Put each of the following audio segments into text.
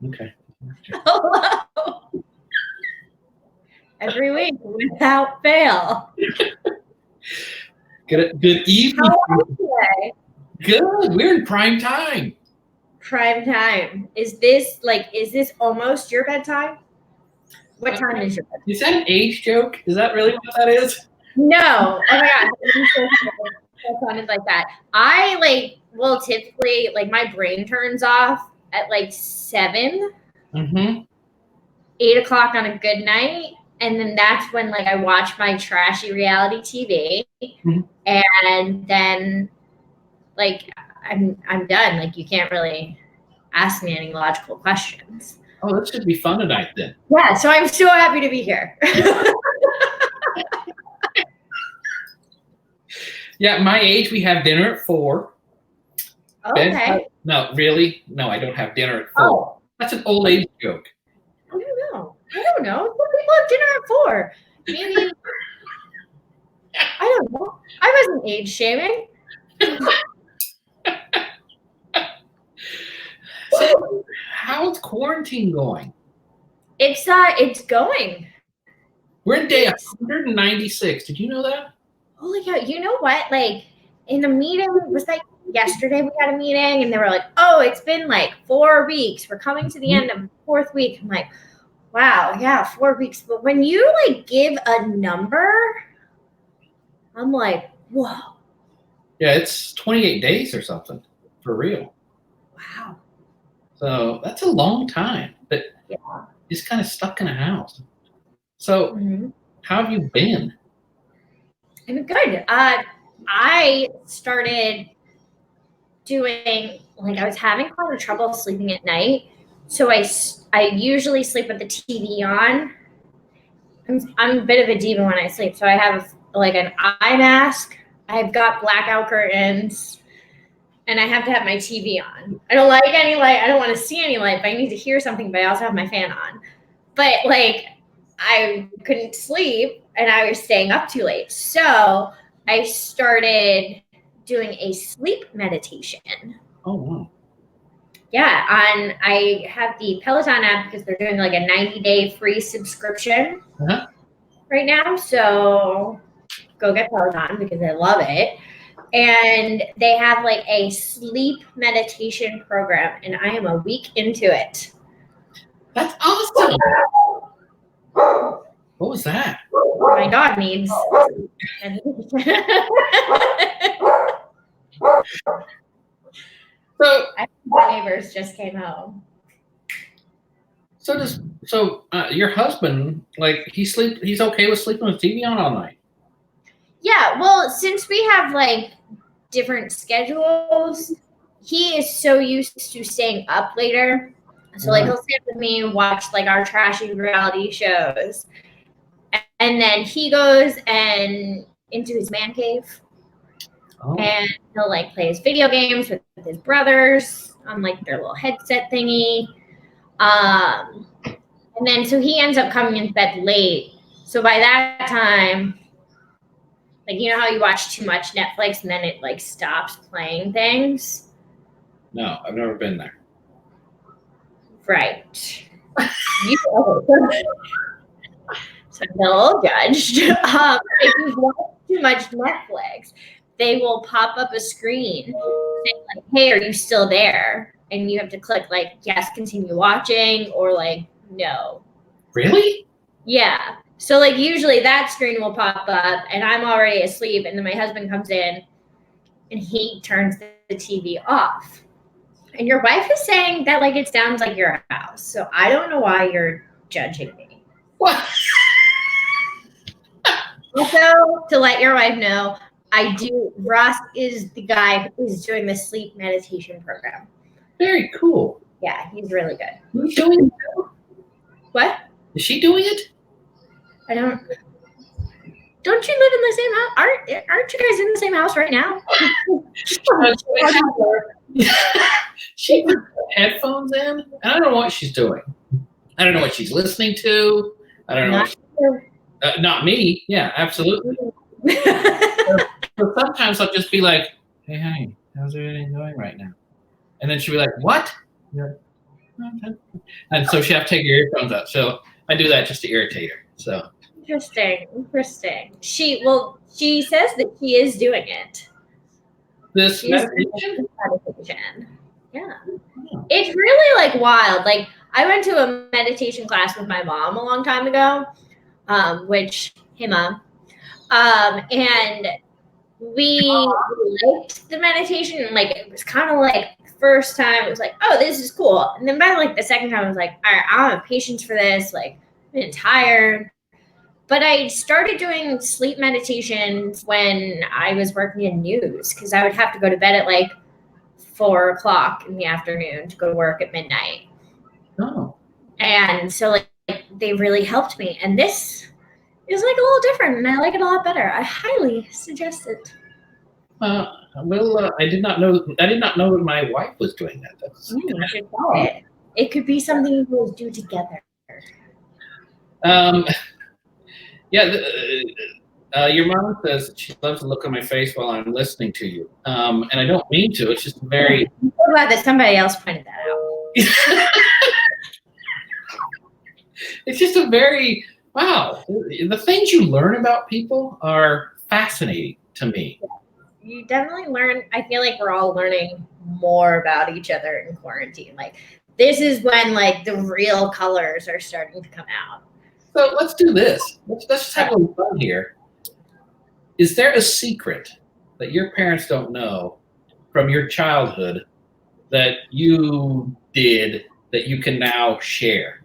Okay. Hello. Every week without fail. Good evening. How are you today? Good. We're in prime time. Prime time. Is this almost your bedtime? What time is your bedtime? Is that an age joke? Is that really what that is? No. Oh my God. That sounded like that. I will typically my brain turns off at 7, 8 o'clock on a good night. And then that's when I watch my trashy reality TV, and then I'm done. You can't really ask me any logical questions. Oh, this should be fun tonight then. Yeah, so I'm so happy to be here. Yeah, my age, we have dinner at 4. Okay. No, really? No, I don't have dinner at 4. Oh. That's an old age joke. I don't know. Some people have dinner at 4. Maybe. I don't know. I wasn't age shaming. So, how's quarantine going? It's going. We're in day 196. Did you know that? Holy cow. You know what? In the meeting, it was yesterday we had a meeting and they were like, oh, it's been 4 weeks. We're coming to the end of the 4th week. I'm like, wow, yeah, 4 weeks. But when you give a number, I'm like, whoa. Yeah, it's 28 days or something, for real. Wow. So that's a long time, but just kind of stuck in a house. So how have you been? I'm good. I started doing, I was having kind of trouble sleeping at night. So I usually sleep with the TV on. I'm a bit of a diva when I sleep. So I have an eye mask. I've got blackout curtains. And I have to have my TV on. I don't like any light. I don't want to see any light, but I need to hear something, but I also have my fan on. But I couldn't sleep and I was staying up too late. So I started doing a sleep meditation. Oh, wow. Yeah. I have the Peloton app because they're doing a 90-day free subscription right now. So go get Peloton because I love it. And they have a sleep meditation program, and I am a week into it. That's awesome. What was that? My dog needs. So my neighbors just came home. So your husband, he's okay with sleeping with TV on all night? Yeah, well, since we have different schedules, he is so used to staying up later. So he'll stay up with me and watch our trashy reality shows. And then he goes into his man cave. Oh. And he'll play his video games with his brothers on their little headset thingy. And then so he ends up coming into bed late. So by that time, you know how you watch too much Netflix and then it stops playing things? No, I've never been there. Right. So I'm a little judged. If you watch too much Netflix, they will pop up a screen saying hey, are you still there? And you have to click yes, continue watching, or no. Really? Yeah. So usually that screen will pop up and I'm already asleep, and then my husband comes in and he turns the TV off. And your wife is saying that it sounds like your house. So I don't know why you're judging me. What? Also, to let your wife know, Ross is the guy who's doing the sleep meditation program. Very cool. Yeah, he's really good. Who's doing it? What? Is she doing it? I don't. Don't you live in the same house? Aren't you guys in the same house right now? She put headphones in, and I don't know what she's doing. I don't know what she's listening to. I don't know. Not me. Yeah, absolutely. So sometimes I'll just be like, hey, honey, how's everything going right now? And then she'll be like, what? Yeah. And so she have to take her earphones out. So I do that just to irritate her. So Interesting. She says that she is doing it. this She's meditation? meditation. Yeah. It's really like wild. Like I went to a meditation class with my mom a long time ago. Hey mom. And we liked the meditation, and like it was kind of like the first time it was like, oh, this is cool. And then by like the second time I was like, all right, I don't have patience for this, like I've been tired. But I started doing sleep meditations when I was working in news, because I would have to go to bed at like 4:00 in the afternoon to go to work at midnight. Oh. And so like they really helped me. And this is like a little different, and I like it a lot better. I highly suggest it. I did not know that my wife was doing that. You should try it. It could be something you guys do together. Your mom says she loves to look on my face while I'm listening to you. And I don't mean to. It's just very. I'm so glad that somebody else pointed that out. It's just a very, wow. The things you learn about people are fascinating to me. You definitely learn. I feel like we're all learning more about each other in quarantine. Like this is when like the real colors are starting to come out. So let's do this. Let's just have a little fun here. Is there a secret that your parents don't know from your childhood that you did that you can now share?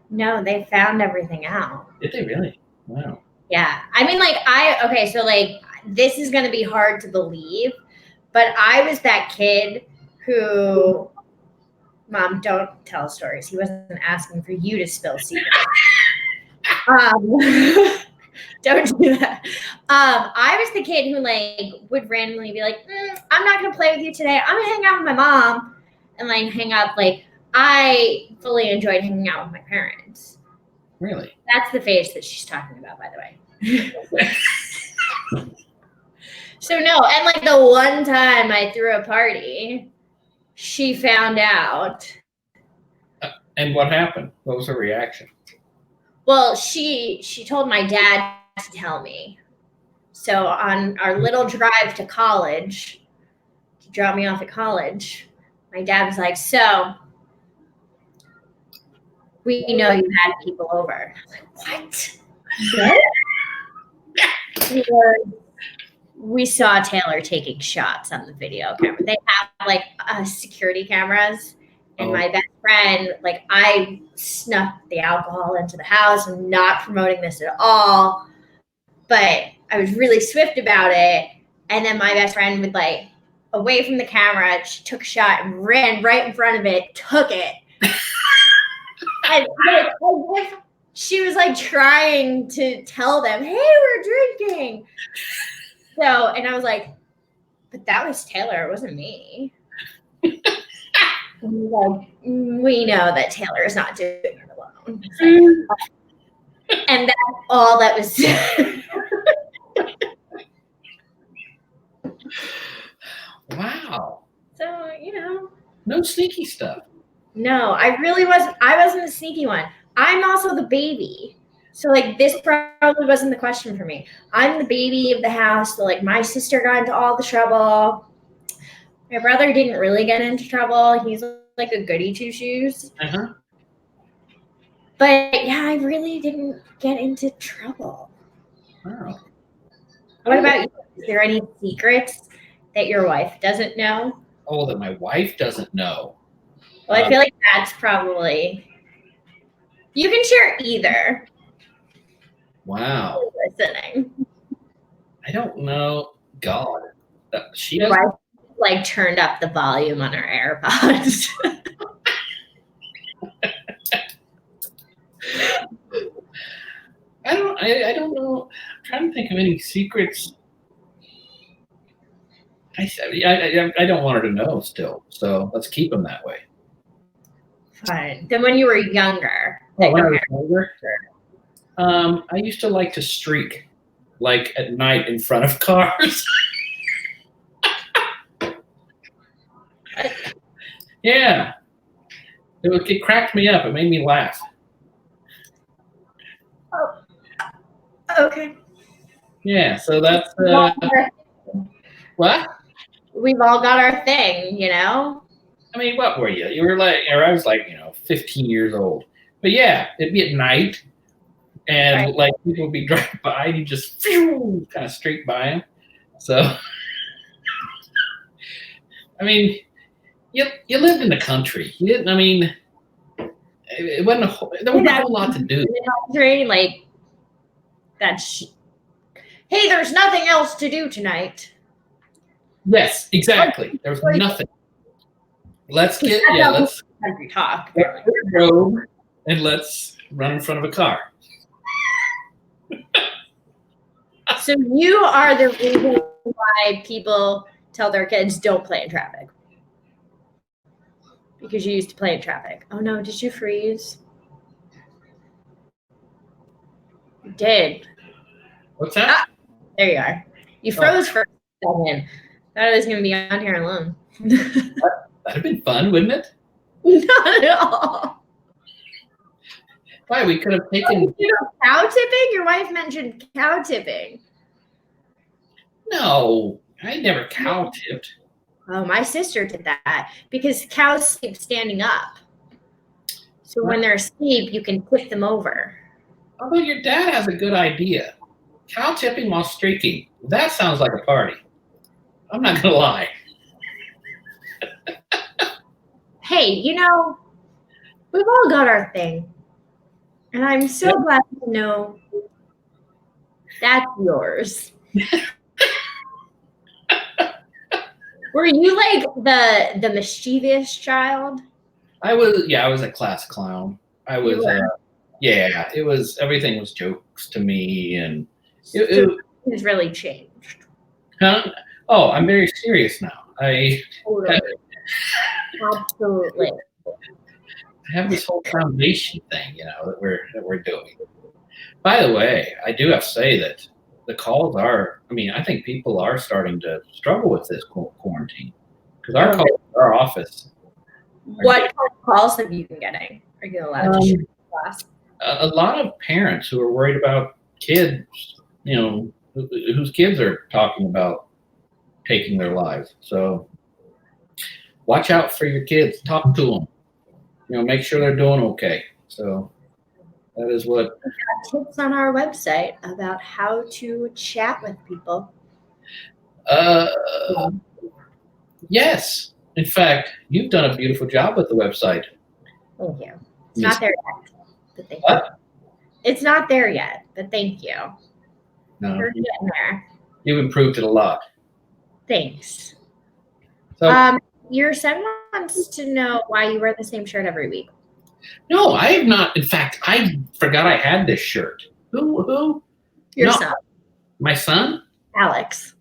No, they found everything out. Did they really? Wow. Yeah. I mean, like, so like, this is going to be hard to believe, but I was that kid who, Mom, don't tell stories. He wasn't asking for you to spill secrets. Don't do that. I was the kid who like would randomly be like, I'm not going to play with you today. I'm going to hang out with my mom and like hang up. Like, I fully enjoyed hanging out with my parents. Really? That's the face that she's talking about, by the way. So no, and like the one time I threw a party, she found out. And what happened? What was her reaction? Well, she told my dad to tell me. So on our little drive to college, to drop me off at college, my dad was like, so we know you had people over. I was like, what? We saw Taylor taking shots on the video camera. They have like security cameras. And my best friend, like I snuck the alcohol into the house. I'm not promoting this at all. But I was really swift about it. And then my best friend would like away from the camera, she took a shot and ran right in front of it, took it. And she was like trying to tell them, hey, we're drinking. So, and I was like, but that was Taylor, it wasn't me. And like, we know that Taylor is not doing it alone. Like, and that's all that was said. Wow. So, no sneaky stuff. No, I wasn't the sneaky one. I'm also the baby. So like this probably wasn't the question for me. I'm the baby of the house. So like my sister got into all the trouble. My brother didn't really get into trouble. He's like a goody two shoes. Uh-huh. But yeah, I really didn't get into trouble. Wow. What about you? Is there any secrets that your wife doesn't know? Oh, that my wife doesn't know. Well, I feel like that's probably, you can share either. Wow. Listening. I don't know. God. She Your doesn't. wife like turned up the volume on her AirPods. I don't know. I'm trying to think of any secrets. I don't want her to know still, so let's keep them that way. Fine. Then when you were younger. When I was younger, I used to like to streak, like at night in front of cars. Yeah. It cracked me up. It made me laugh. Oh, okay. Yeah, so that's what? We've all got our thing, you know? I mean, what were you? You were like, or I was like, 15 years old. But yeah, it'd be at night, and Right. like people would be driving by, and you just kind of streak by them. So, I mean, you lived in the country. You didn't. I mean, it wasn't there wasn't a whole lot to do. In the country, like hey, there's nothing else to do tonight. Yes, exactly. There was nothing. Let's country talk. Road and let's run in front of a car. So you are the reason why people tell their kids don't play in traffic. Because you used to play in traffic. Oh no, did you freeze? You did. What's that? There you are. You froze for a second. Thought I was going to be on here alone. That'd have been fun, wouldn't it? Not at all. Why? We could have taken. Cow tipping? Your wife mentioned cow tipping. No, I never cow tipped. Oh, my sister did that because cows sleep standing up. So when they're asleep, you can tip them over. Although your dad has a good idea. Cow tipping while streaking. That sounds like a party. I'm not going to lie. Hey, we've all got our thing. And I'm so glad to know that's yours. Were you like the mischievous child? I was a class clown. I was, it was, everything was jokes to me, and it has really changed. Huh? Oh, I'm very serious now. Absolutely. I have this whole foundation thing, that we're doing. By the way, I do have to say that the calls are. I mean, I think people are starting to struggle with this quarantine because our office. What kind of calls have you been getting? Are you allowed to share class? A lot of parents who are worried about kids, whose kids are talking about taking their lives. So watch out for your kids. Talk to them. Make sure they're doing okay. So that is what. We've got tips on our website about how to chat with people. Yes. In fact, you've done a beautiful job with the website. Thank you. It's not there yet, but thank you. It's not there yet, but thank you. No, we're getting there. You've improved it a lot. Thanks. So, your son wants to know why you wear the same shirt every week. No, I have not. In fact, I forgot I had this shirt. Who? Your son. My son? Alex.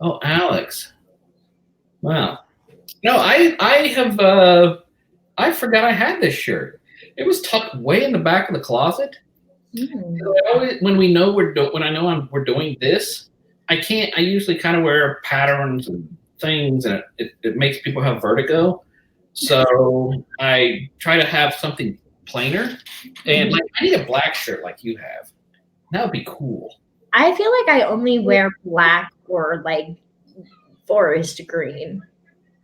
Oh, Alex. Wow. No, I forgot I had this shirt. It was tucked way in the back of the closet. When I know we're doing this, I usually kind of wear patterns and things, and it makes people have vertigo. So I try to have something plainer, and I need a black shirt like you have. That would be cool. I feel like I only wear black or like forest green.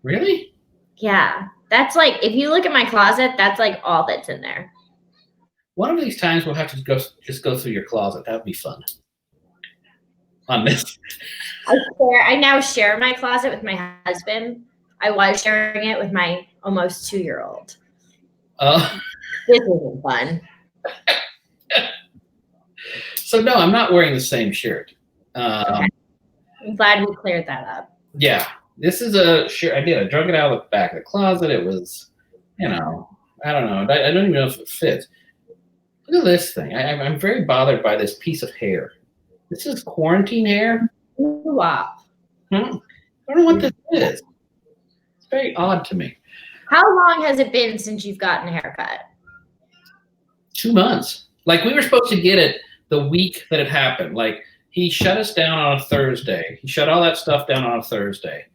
Really? Yeah. That's like, if you look at my closet, that's like all that's in there. One of these times we'll have to just go through your closet. That would be fun. On this. I now share my closet with my husband. I was sharing it with my almost 2-year-old. This isn't fun. So no, I'm not wearing the same shirt. Okay. I'm glad we cleared that up. Yeah. This is a shirt I did. I drug it out of the back of the closet. It was, I don't know. I don't even know if it fits. Look at this thing. I'm very bothered by this piece of hair. This is quarantine hair. Wow. I don't know what this is. It's very odd to me. How long has it been since you've gotten a haircut? 2 months. Like, we were supposed to get it the week that it happened. Like, he shut us down on a Thursday. He shut all that stuff down on a Thursday.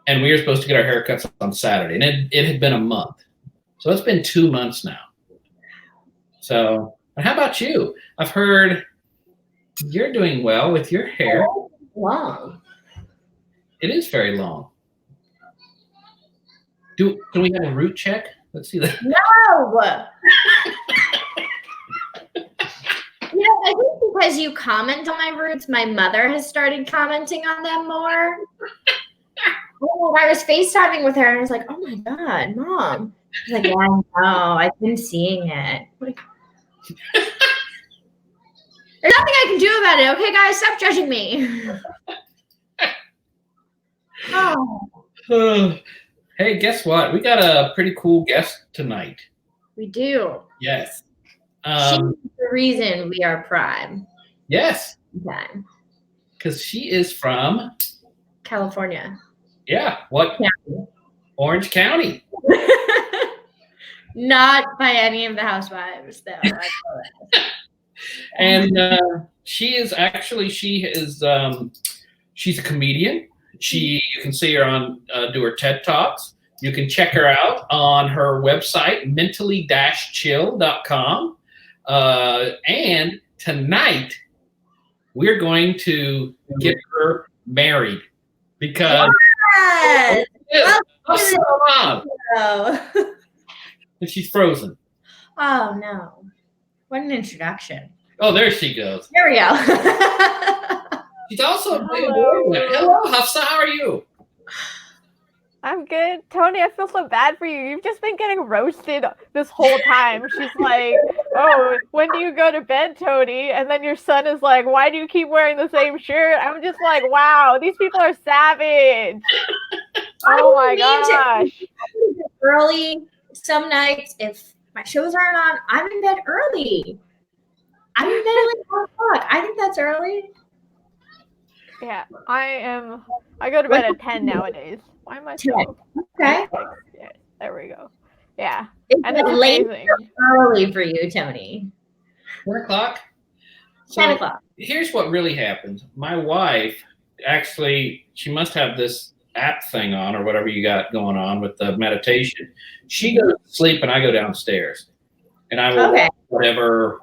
And we were supposed to get our haircuts on Saturday. And it had been a month. So it's been 2 months now. So, and how about you? I've heard you're doing well with your hair. Long. It is very long. Can we have a root check? Let's see that. No. I think because you comment on my roots, my mother has started commenting on them more. I was FaceTiming with her and I was like, oh my God, Mom. She's like, yeah, I know. I've been seeing it. There's nothing I can do about it. Okay, guys, stop judging me. Oh. Hey, guess what? We got a pretty cool guest tonight. We do. Yes. She's the reason we are Prime. Yes. Okay. Because she is from California. Yeah. What? County. Orange County. Not by any of the housewives, though. And she's a comedian. You can see her on do her TED Talks. You can check her out on her website, mentally-chill.com. And tonight we're going to get her married because and she's frozen. Oh no. What an introduction. Oh, there she goes. There we go. She's also Hello, Hufsa. How are you? I'm good. Tony, I feel so bad for you. You've just been getting roasted this whole time. She's like, oh, when do you go to bed, Tony? And then your son is like, why do you keep wearing the same shirt? I'm just like, wow, these people are savage. Oh my gosh. Early, some nights, if my shows aren't on, I'm in bed early. I'm in bed at like 1 o'clock. I think that's early. Yeah, I go to bed at 10 nowadays. Why am I so? Okay. Yeah, there we go. Yeah. And it's late early for you, Tony. 1 o'clock? 10 o'clock. Here's what really happened. My wife, actually, she must have this app thing on or whatever you got going on with the meditation. She goes to sleep and I go downstairs. And I will watch whatever,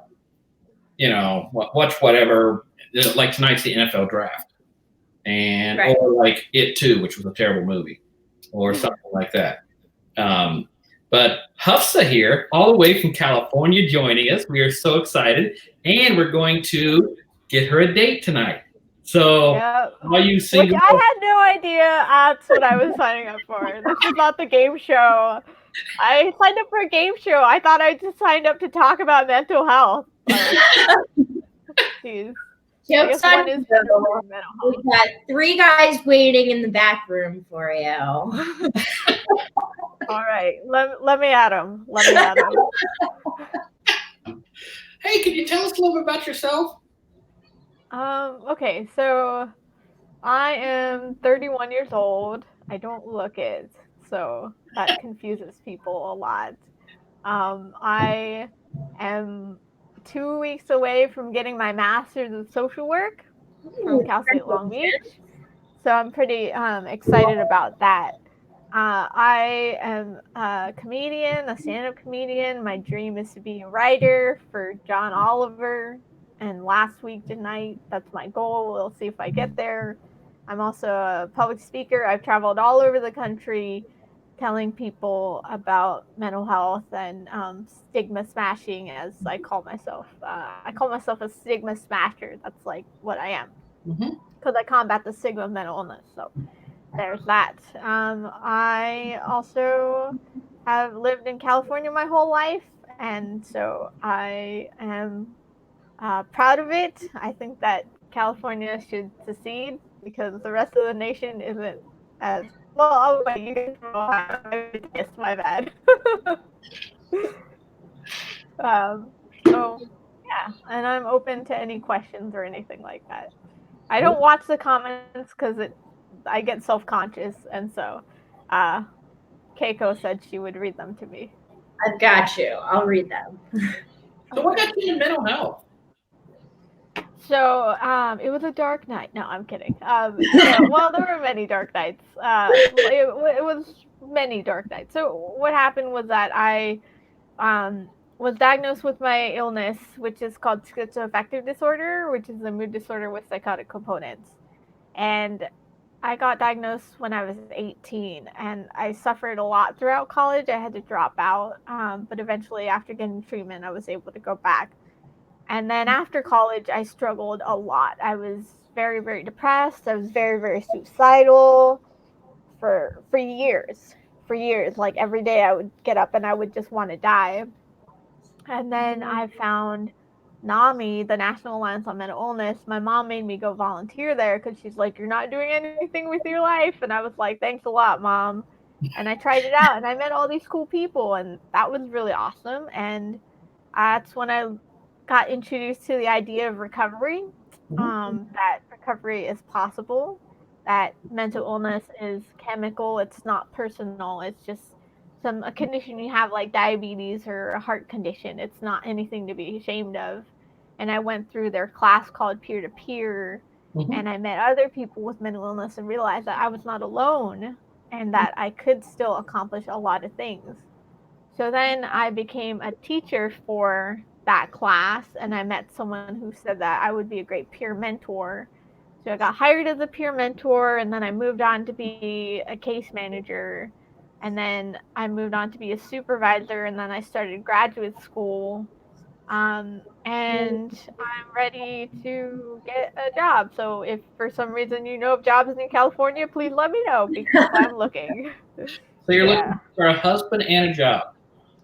watch whatever. Like tonight's the NFL draft. And or like It Too, which was a terrible movie, or something like that. But Hufsa here, all the way from California, joining us. We are so excited, and we're going to get her a date tonight. So, are you single? Which I had no idea that's what I was signing up for. This is not the game show. I signed up for a game show. I thought I just signed up to talk about mental health. Jeez. We've got 3 guys waiting in the back room for you. All right, let me at them. Hey, can you tell us a little bit about yourself? Okay, so I am 31 years old. I don't look it, so that confuses people a lot. I am 2 weeks away from getting my master's in social work from Cal State Long Beach. So I'm pretty excited about that. I am a comedian, a stand-up comedian. My dream is to be a writer for John Oliver and Last Week Tonight. That's my goal. We'll see if I get there. I'm also a public speaker. I've traveled all over the country telling people about mental health and stigma smashing, as I call myself. I call myself a stigma smasher. That's like what I am. Because I combat the stigma of mental illness. So there's that. I also have lived in California my whole life. And so I am proud of it. I think that California should secede because the rest of the nation isn't as well. Oh wait, you guys from Ohio. Yes, my bad. So yeah, and I'm open to any questions or anything like that. I don't watch the comments because I get self-conscious, and so Keiko said she would read them to me. I've got you. I'll read them. So what got you into mental health? So it was a dark night. No, I'm kidding. Well, there were many dark nights. It was many dark nights. So what happened was that I was diagnosed with my illness, which is called schizoaffective disorder, which is a mood disorder with psychotic components. And I got diagnosed when I was 18, and I suffered a lot throughout college. I had to drop out, but eventually, after getting treatment, I was able to go back. And then after college, I struggled a lot. I was very, very depressed. I was very, very suicidal for years. For years, like every day, I would get up and I would just want to die. And then I found NAMI, the National Alliance on Mental Illness. My mom made me go volunteer there because she's like, "You're not doing anything with your life." And I was like, "Thanks a lot, Mom." And I tried it out and I met all these cool people, and that was really awesome. And that's when I got introduced to the idea of recovery, that recovery is possible, that mental illness is chemical, it's not personal, it's just a condition you have like diabetes or a heart condition. It's not anything to be ashamed of. And I went through their class called Peer to Peer, and I met other people with mental illness and realized that I was not alone and that I could still accomplish a lot of things. So then I became a teacher for that class, and I met someone who said that I would be a great peer mentor. So I got hired as a peer mentor, and then I moved on to be a case manager, and then I moved on to be a supervisor, and then I started graduate school. And I'm ready to get a job. So if for some reason you know of jobs in California, please let me know because I'm looking. So you're looking for a husband and a job.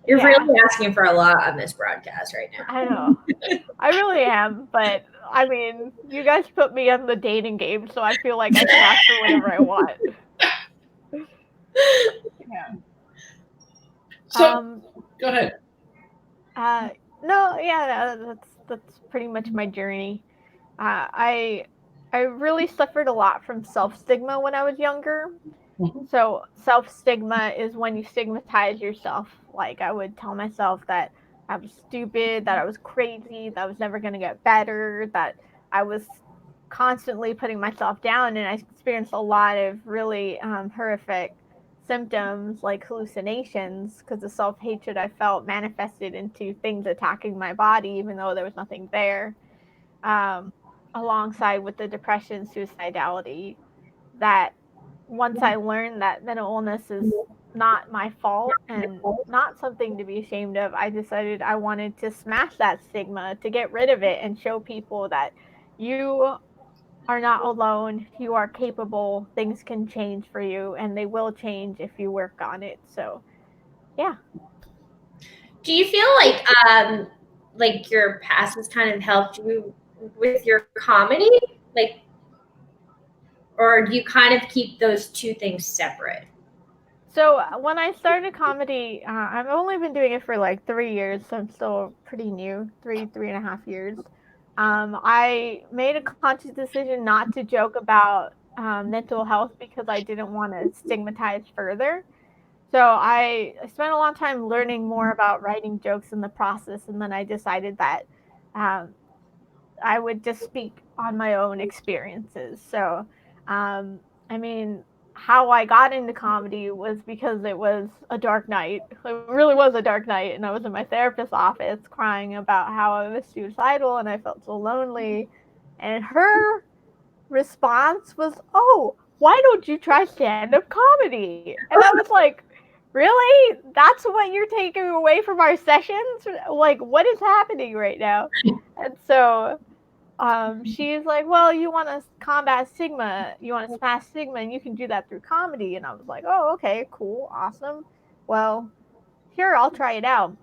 You're really asking for a lot on this broadcast right now. I know. I really am, but I mean, you guys put me on the dating game, so I feel like I can ask for whatever I want. Yeah. So go ahead. No, yeah, that's pretty much my journey. I really suffered a lot from self stigma when I was younger. So self stigma is when you stigmatize yourself. Like I would tell myself that I was stupid, that I was crazy, that I was never going to get better, that I was constantly putting myself down, and I experienced a lot of really horrific symptoms like hallucinations because the self hatred I felt manifested into things attacking my body, even though there was nothing there. Alongside with the depression, suicidality, that once I learned that mental illness is not my fault and not something to be ashamed of, I decided I wanted to smash that stigma, to get rid of it and show people that you are not alone, you are capable, things can change for you, and they will change if you work on it. So, yeah. Do you feel like your past has kind of helped you with your comedy? Like, or do you kind of keep those two things separate? So when I started comedy, I've only been doing it for like 3 years, so I'm still pretty new, 3.5 years. I made a conscious decision not to joke about mental health because I didn't want to stigmatize further. So I spent a long time learning more about writing jokes in the process, and then I decided that um, I would just speak on my own experiences. So, I mean, how I got into comedy was because it was a dark night. It really was a dark night, and I was in my therapist's office crying about how I was suicidal and I felt so lonely. And her response was, "Oh, why don't you try stand-up comedy?" And I was like, "Really? That's what you're taking away from our sessions? Like, what is happening right now?" And so she's like, "Well, you want to combat stigma, you want to smash stigma, and you can do that through comedy." And I was like, "Oh, okay, cool, awesome. Well, here, I'll try it out."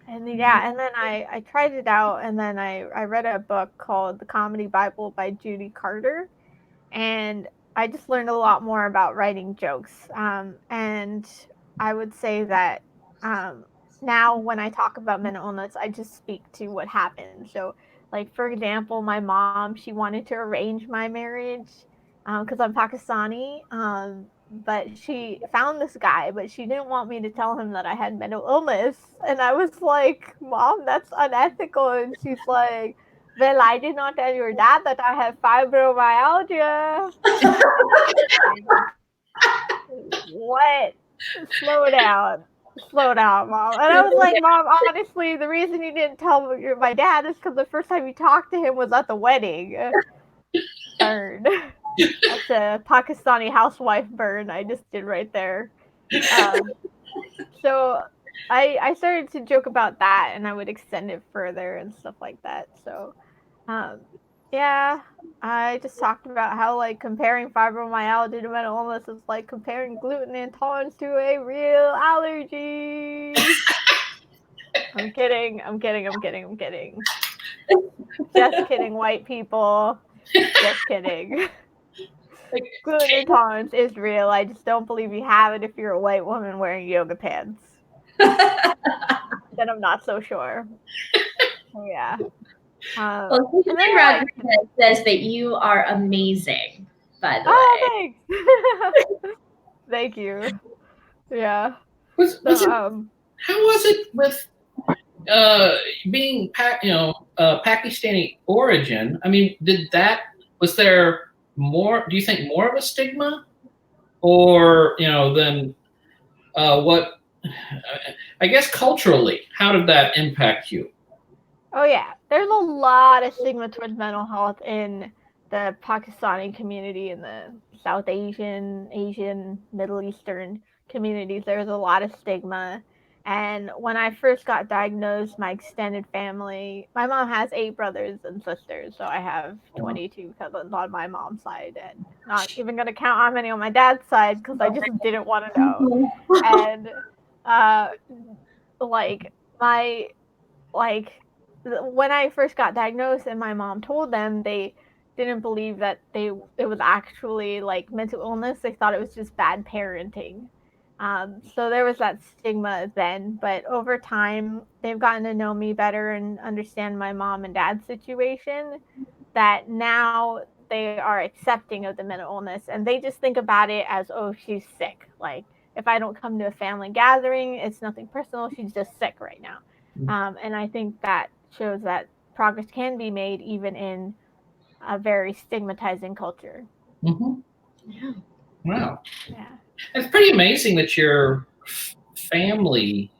And yeah, and then I tried it out, and then I read a book called The Comedy Bible by Judy Carter, and I just learned a lot more about writing jokes. And I would say that now when I talk about mental illness, I just speak to what happened. So, like for example, my mom, she wanted to arrange my marriage because I'm Pakistani. But she found this guy, but she didn't want me to tell him that I had mental illness. And I was like, "Mom, that's unethical." And she's like, "Well, I did not tell your dad that I have fibromyalgia." what? Slow down, Mom. And I was like, Mom, honestly, the reason you didn't tell my dad is because the first time you talked to him was at the wedding. Burn. That's a Pakistani housewife burn I just did right there. So I started to joke about that, and I would extend it further and stuff like that. So, yeah, I just talked about how like comparing fibromyalgia to mental illness is like comparing gluten intolerance to a real allergy. I'm kidding. Just kidding, white people. Just kidding. Gluten intolerance is real. I just don't believe you have it if you're a white woman wearing yoga pants. Then I'm not so sure. Yeah. Well, And then, Roger says that you are amazing, by the way. Oh, thanks. Thank you. Yeah. Was it, how was it with being Pakistani origin? I mean, was there more? Do you think more of a stigma, or than what? I guess culturally, how did that impact you? Oh yeah, there's a lot of stigma towards mental health in the Pakistani community and the South Asian, Middle Eastern communities. There's a lot of stigma. And when I first got diagnosed, my extended family, my mom has 8 brothers and sisters, so I have 22 cousins on my mom's side, and not even going to count how many on my dad's side because I just didn't want to know. And when I first got diagnosed and my mom told them, they didn't believe that it was actually like mental illness. They thought it was just bad parenting. So there was that stigma then, but over time they've gotten to know me better and understand my mom and dad's situation, that now they are accepting of the mental illness, and they just think about it as, oh, she's sick. Like if I don't come to a family gathering, it's nothing personal. She's just sick right now. And I think that shows that progress can be made even in a very stigmatizing culture. Mm-hmm. Yeah. Wow. Yeah. It's pretty amazing that your family,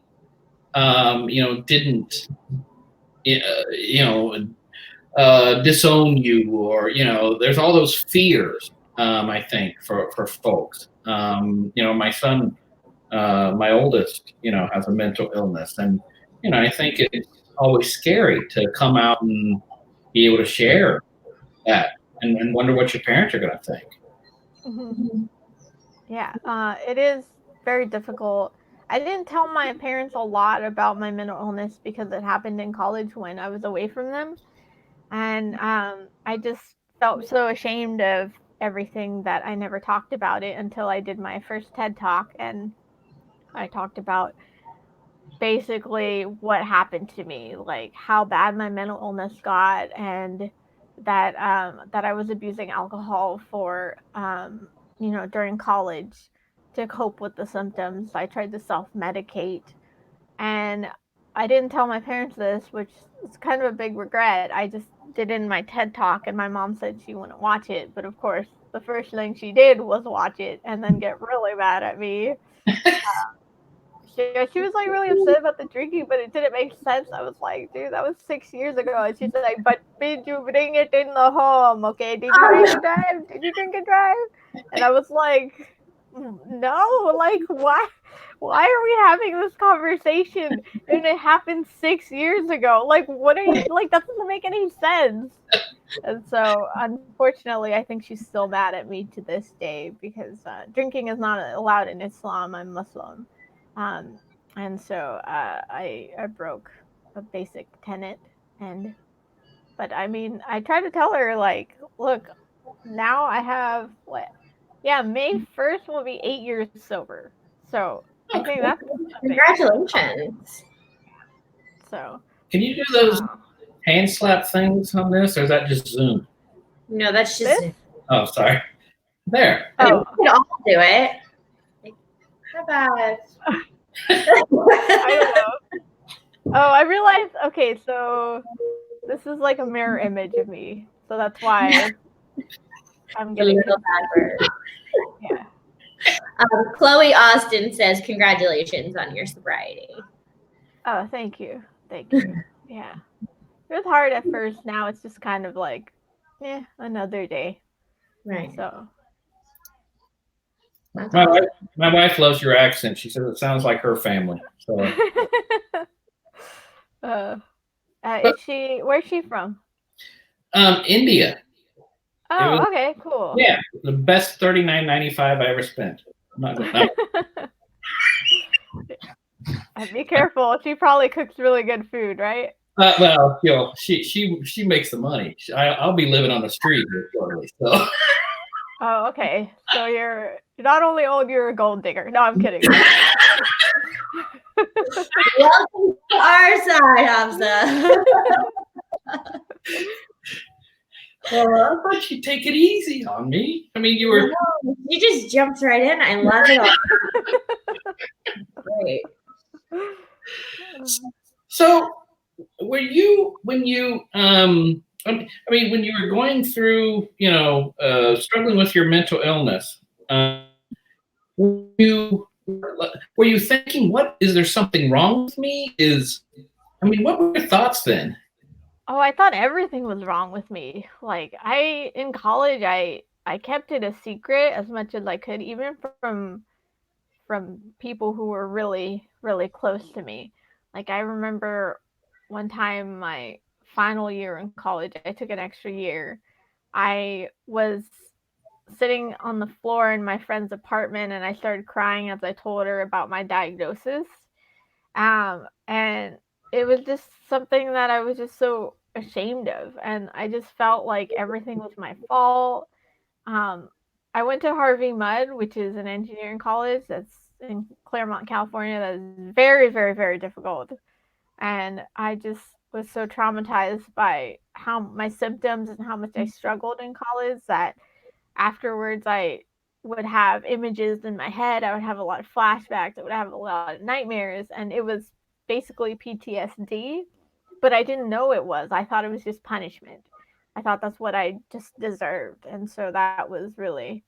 didn't, disown you, or there's all those fears. I think for folks, my son, my oldest, has a mental illness, and I think it's always scary to come out and be able to share that, and wonder what your parents are going to think. Mm-hmm. Yeah, it is very difficult. I didn't tell my parents a lot about my mental illness because it happened in college when I was away from them. And I just felt so ashamed of everything that I never talked about it until I did my first TED Talk. And I talked about basically what happened to me, like how bad my mental illness got, and that I was abusing alcohol for during college to cope with the symptoms. I tried to self-medicate, and I didn't tell my parents this, which is kind of a big regret. I just did it in my TED Talk, and my mom said she wouldn't watch it, but of course the first thing she did was watch it and then get really mad at me. She was like really upset about the drinking, but it didn't make sense. I was like, dude, that was 6 years ago. And she's like, but did you bring it in the home? Okay, did you drink and drive? Did you drink and drive? And I was like, no, like why are we having this conversation? And it happened 6 years ago. Like, what are you like? That doesn't make any sense. And so, unfortunately, I think she's still mad at me to this day because drinking is not allowed in Islam. I'm Muslim. And so I broke a basic tenet, but I mean, I tried to tell her, like, look, now I have May 1st will be 8 years sober. So I think that's congratulations. So can you do those hand slap things on this, or is that just Zoom? No, that's just Zoom. Oh, sorry. There. Oh, we could all do it. How about I don't know. Oh, I realized. Okay, so this is like a mirror image of me, so that's why I'm getting bad word. Yeah. Chloe Austin says, congratulations on your sobriety. Oh, thank you. Thank you. Yeah. It was hard at first. Now it's just kind of like, another day. Right. So. My wife loves your accent. She says it sounds like her family. So. Where's she from? India. Oh, okay, cool. Yeah, the best $39.95 I ever spent. I'm not gonna. Be careful. She probably cooks really good food, right? Well, she makes the money. I'll be living on the street shortly. So. Oh, okay. So you're not only old, you're a gold digger. No, I'm kidding. Welcome to our side, Hufsa. Well, I thought you'd take it easy on me. I mean, you just jumped right in. I love it all. Great. So, when you when you were going through, struggling with your mental illness, were you thinking, what is there something wrong with me? What were your thoughts then? Oh, I thought everything was wrong with me. Like in college, I kept it a secret as much as I could, even from people who were really, really close to me. Like I remember one time my final year in college, I took an extra year. I was sitting on the floor in my friend's apartment and I started crying as I told her about my diagnosis. And it was just something that I was just so ashamed of. And I just felt like everything was my fault. I went to Harvey Mudd, which is an engineering college that's in Claremont, California. That is very, very, very difficult. And I just was so traumatized by how my symptoms and how much I struggled in college that afterwards I would have images in my head. I would have a lot of flashbacks. I would have a lot of nightmares. And it was basically PTSD, but I didn't know it was. I thought it was just punishment. I thought that's what I just deserved. And so that was really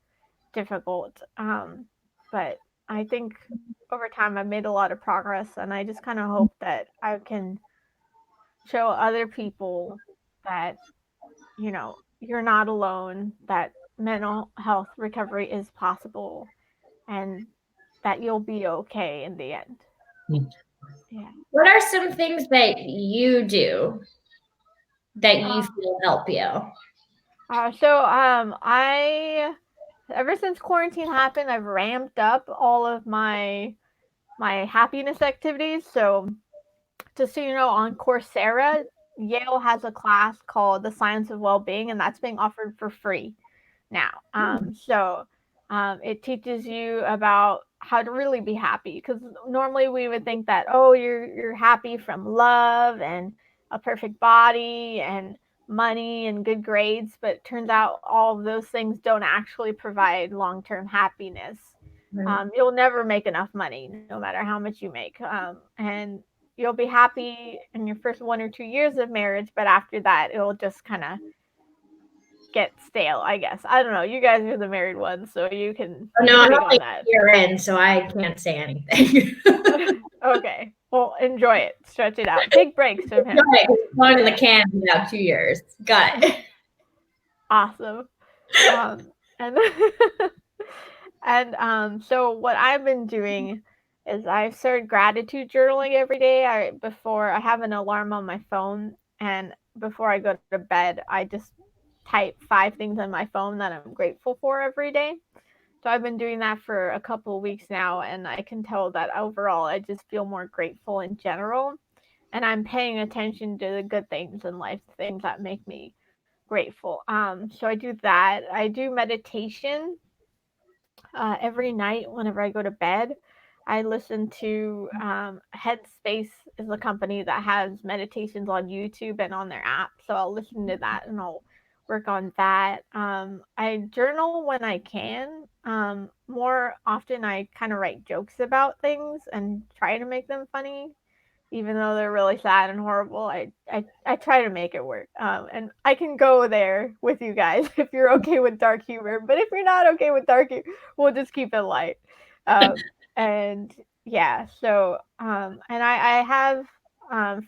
difficult. But I think over time I've made a lot of progress, and I just kind of hope that I can show other people that, you're not alone, that mental health recovery is possible, and that you'll be okay in the end. Yeah. What are some things that you do that you feel help you? I ever since quarantine happened, I've ramped up all of my happiness activities. So just so you know, on Coursera, Yale has a class called The Science of Well-Being, and that's being offered for free now. It teaches you about how to really be happy, because normally we would think that, oh, you're happy from love and a perfect body and money and good grades, but it turns out all of those things don't actually provide long-term happiness. You'll never make enough money no matter how much you make, and you'll be happy in your first 1 or 2 years of marriage, but after that it'll just kind of get stale, I guess. I don't know. You guys are the married ones, so you can. Oh, no, I'm only a year in, so I can't say anything. Okay. Well, enjoy it. Stretch it out. Take breaks from him. Long in the can in about 2 years. Got it. Awesome. So what I've been doing is I've started gratitude journaling every day. Before I have an alarm on my phone, and before I go to bed, I just type 5 things on my phone that I'm grateful for every day. So I've been doing that for a couple of weeks now, and I can tell that overall I just feel more grateful in general, and I'm paying attention to the good things in life, the things that make me grateful. So I do that. I do meditation every night whenever I go to bed. I listen to Headspace is a company that has meditations on YouTube and on their app. So I'll listen to that and I'll work on that. I journal when I can. More often, I kind of write jokes about things and try to make them funny. even though they're really sad and horrible. I try to make it work. And I can go there with you guys if you're okay with dark humor. But if you're not okay with dark humor, we'll just keep it light. And yeah, so and I have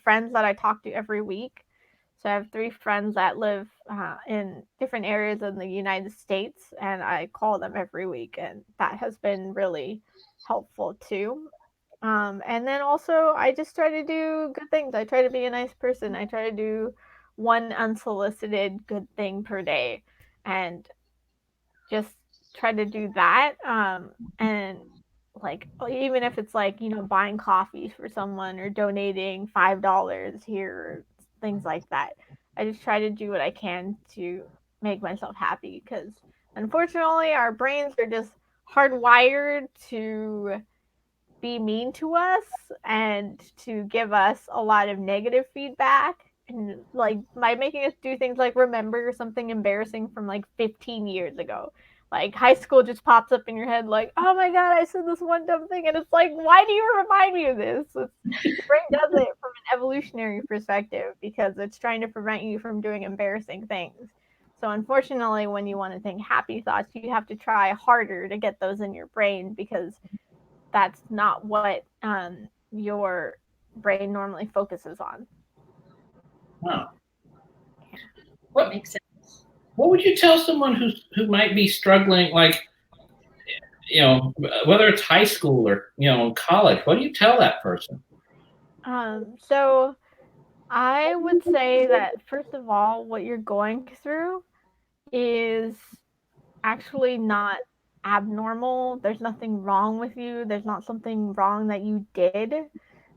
friends that I talk to every week. So I have 3 friends that live in different areas in the United States, and I call them every week, and that has been really helpful too. And then also, I just try to do good things. I try to be a nice person. I try to do one unsolicited good thing per day, and just try to do that. And like even if it's like buying coffee for someone or donating $5 here, things like that. I just try to do what I can to make myself happy because unfortunately our brains are just hardwired to be mean to us and to give us a lot of negative feedback and like by making us do things like remember something embarrassing from like 15 years ago. Like high school just pops up in your head like, oh my god, I said this one dumb thing, and it's like, why do you remind me of this? Your brain does it from an evolutionary perspective because it's trying to prevent you from doing embarrassing things. So unfortunately, when you want to think happy thoughts, you have to try harder to get those in your brain because that's not what your brain normally focuses on. Wow. What makes sense? What would you tell someone who might be struggling, like, whether it's high school or college? What do you tell that person? So I would say that first of all, what you're going through is actually not abnormal. There's nothing wrong with you. There's not something wrong that you did.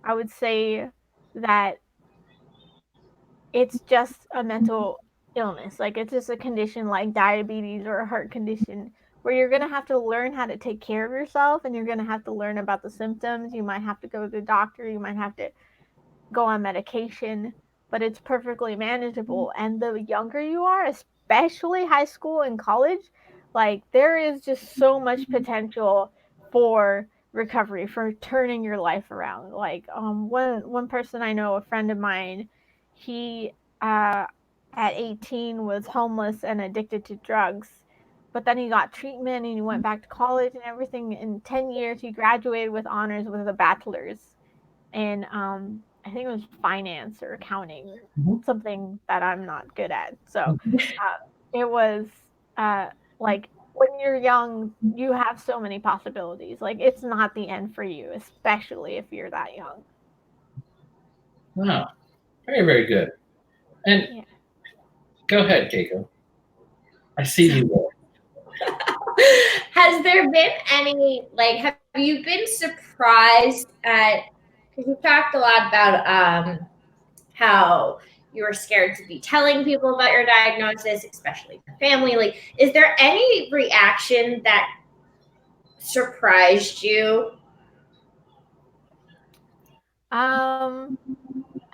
I would say that it's just a mental illness. Like it's just a condition like diabetes or a heart condition where you're going to have to learn how to take care of yourself and you're going to have to learn about the symptoms. You might have to go to the doctor, you might have to go on medication, but it's perfectly manageable. And the younger you are, especially high school and college, like there is just so much potential for recovery, for turning your life around. Like one person I know, a friend of mine, he at 18 was homeless and addicted to drugs. But then he got treatment and he went back to college and everything. In 10 years, he graduated with honors with a bachelor's in I think it was finance or accounting, something that I'm not good at. So it was like when you're young, you have so many possibilities. Like it's not the end for you, especially if you're that young. Wow. Very, very good. And Yeah. go ahead, Keiko. I see you there. Has there been any, like, have you been surprised at, because you talked a lot about how you were scared to be telling people about your diagnosis, especially the family. Like, is there any reaction that surprised you?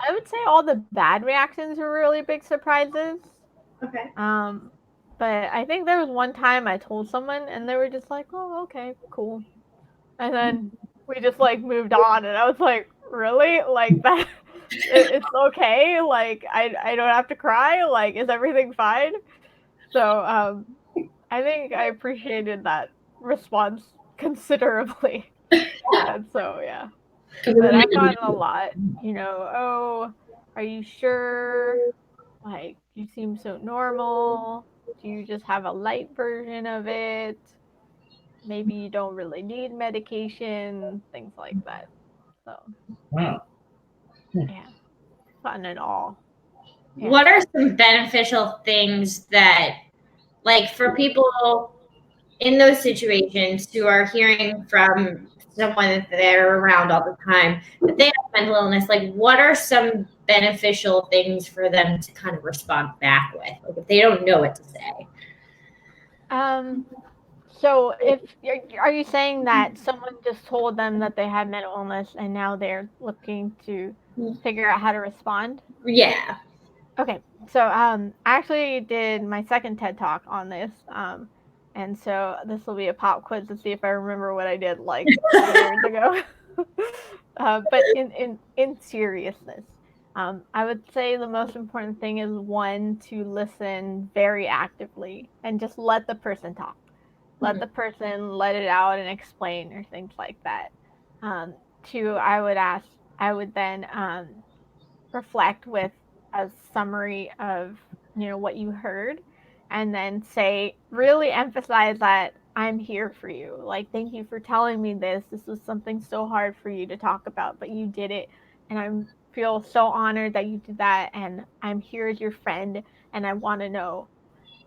I would say all the bad reactions were really big surprises. Okay. But I think there was one time I told someone and they were just like, "Oh, okay, cool." And then we just like moved on and I was like, "Really? Like that it's okay? Like I don't have to cry? Like is everything fine?" So, I think I appreciated that response considerably. And so, yeah. But I've gotten a lot, "Oh, are you sure? Like, you seem so normal. Do you just have a light version of it? Maybe you don't really need medication," things like that. So, Wow. yeah, gotten it all. Yeah. What are some beneficial things that, like, for people in those situations who are hearing from someone that they're around all the time that they have mental illness, like what are some beneficial things for them to kind of respond back with, like if they don't know what to say? So are you saying that someone just told them that they had mental illness and now they're looking to figure out how to respond? Yeah. Okay. So I actually did my second TED Talk on this. And so this will be a pop quiz to see if I remember what I did like 2 years ago. But in seriousness, I would say the most important thing is one to listen very actively and just let the person talk. Let the person let it out and explain or things like that. Two, I would then reflect with a summary of what you heard, and then say, really emphasize that I'm here for you. Like, thank you for telling me this. This was something so hard for you to talk about, but you did it, and I feel so honored that you did that, and I'm here as your friend, and I want to know,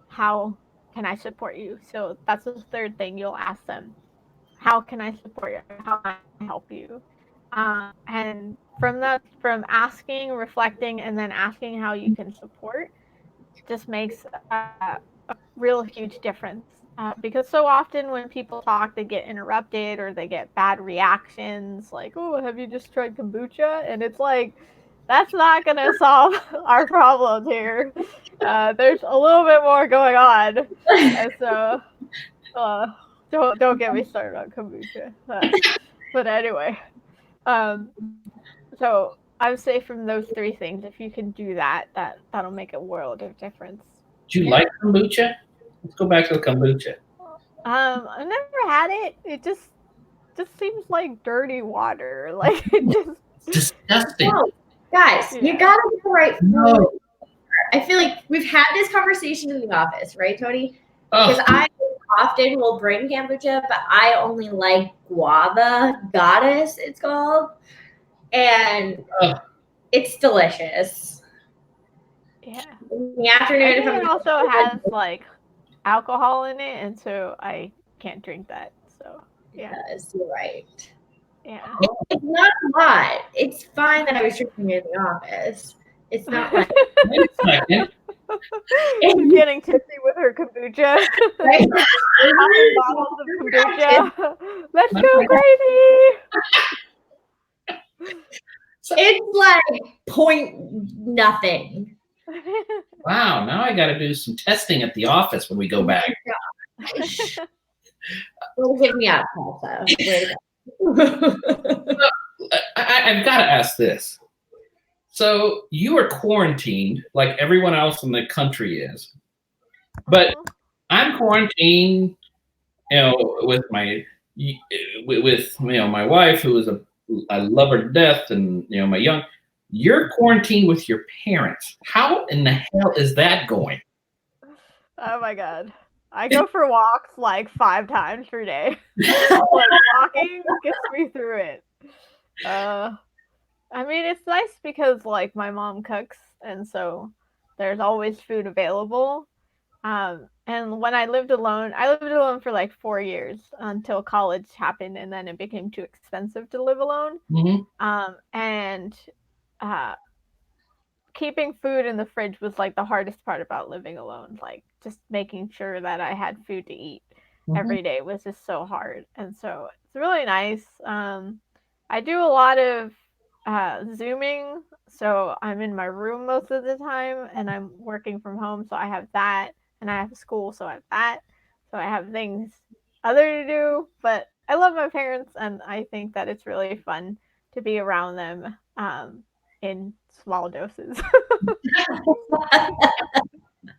how can I support you? So that's the third thing you'll ask them. How can I support you? How can I help you? And from asking, reflecting, and then asking how you can support, just makes a real huge difference. Because so often when people talk, they get interrupted or they get bad reactions, like, "Oh, have you just tried kombucha?" And it's like, that's not gonna solve our problems here. There's a little bit more going on, and so uh, don't get me started on kombucha. But anyway, um, so I would say from those three things, if you can do that, that'll make a world of difference. Do you like kombucha? Let's go back to the kombucha. I've never had it. It just seems like dirty water. Like it Disgusting. No, guys, you yeah. gotta get the right food. No. I feel like we've had this conversation in the office, right, Tony? Oh, Because I often will bring kombucha, but I only like guava goddess, it's called. And oh. it's delicious. Yeah. In the I afternoon, think if it I'm also has like alcohol in it, and so I can't drink that. So yeah. yes, you're right. Yeah. It's not a lot. It's fine that I was drinking it in the office. It's not like Wait a second. She's getting tipsy with her kombucha. right? Popping bottles of kombucha. Let's go crazy. It's like point nothing. Wow, now I got to do some testing at the office when we go back. Well, hit me up, also. Way to go. I've got to ask this. So you are quarantined like everyone else in the country is, but I'm quarantined, with my my wife, who is I love her to death, and my young. You're quarantined with your parents. How in the hell is that going? Oh my god. I go for walks like 5 times per day. Like walking gets me through it. I mean, it's nice because like my mom cooks, and so there's always food available. And when I lived alone for like 4 years until college happened, and then it became too expensive to live alone. Mm-hmm. And uh, keeping food in the fridge was like the hardest part about living alone. Like just making sure that I had food to eat every day was just so hard. And so it's really nice. I do a lot of Zooming. So I'm in my room most of the time, and I'm working from home. So I have that, and I have school. So I have that. So I have things other to do. But I love my parents, and I think that it's really fun to be around them in small doses.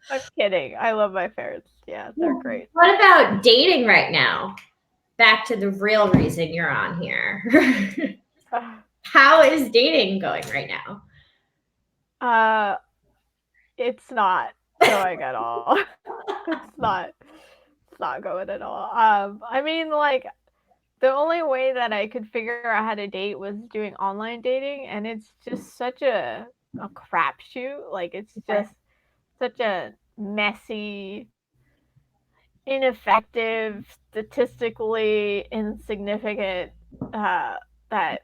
I'm kidding. I love my parents. Yeah, they're great. What about dating right now? Back to the real reason you're on here. How is dating going right now? It's not going at all. It's not going at all. I mean, like the only way that I could figure out how to date was doing online dating, and it's just such a crapshoot. Like it's just such a messy, ineffective, statistically insignificant, that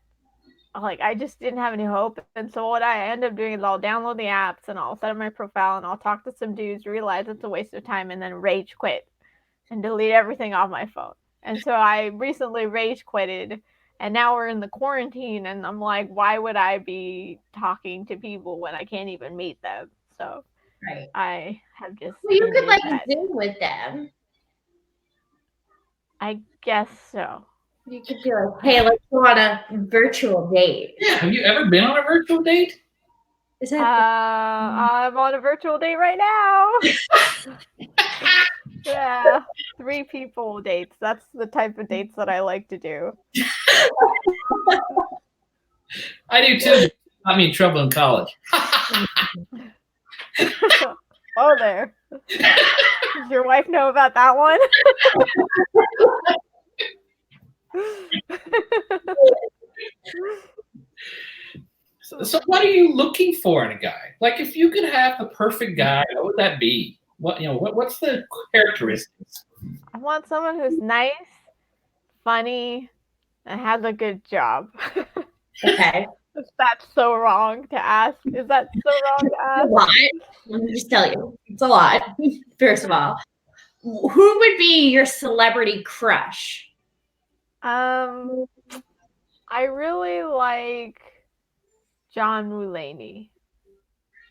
like I just didn't have any hope. And so what I end up doing is I'll download the apps and I'll set up my profile and I'll talk to some dudes, realize it's a waste of time, and then rage quit and delete everything off my phone. And so I recently rage quitted, and now we're in the quarantine, and I'm like, why would I be talking to people when I can't even meet them? So Right. I have just Well, you could that. Zoom with them. I guess so. You could be like, hey, let's go on a virtual date. Yeah. Have you ever been on a virtual date? Is that I'm on a virtual date right now. Yeah, 3 people dates. That's the type of dates that I like to do. I do too. Got me in trouble in college. Oh, there. Does your wife know about that one? So what are you looking for in a guy? Like, if you could have the perfect guy, what would that be? What's the characteristics? I want someone who's nice, funny, and has a good job. okay? That's so wrong to ask. Is that so wrong to A ask? lot. Let me just tell you, it's a lot. First of all, who would be your celebrity crush? I really like John Mulaney.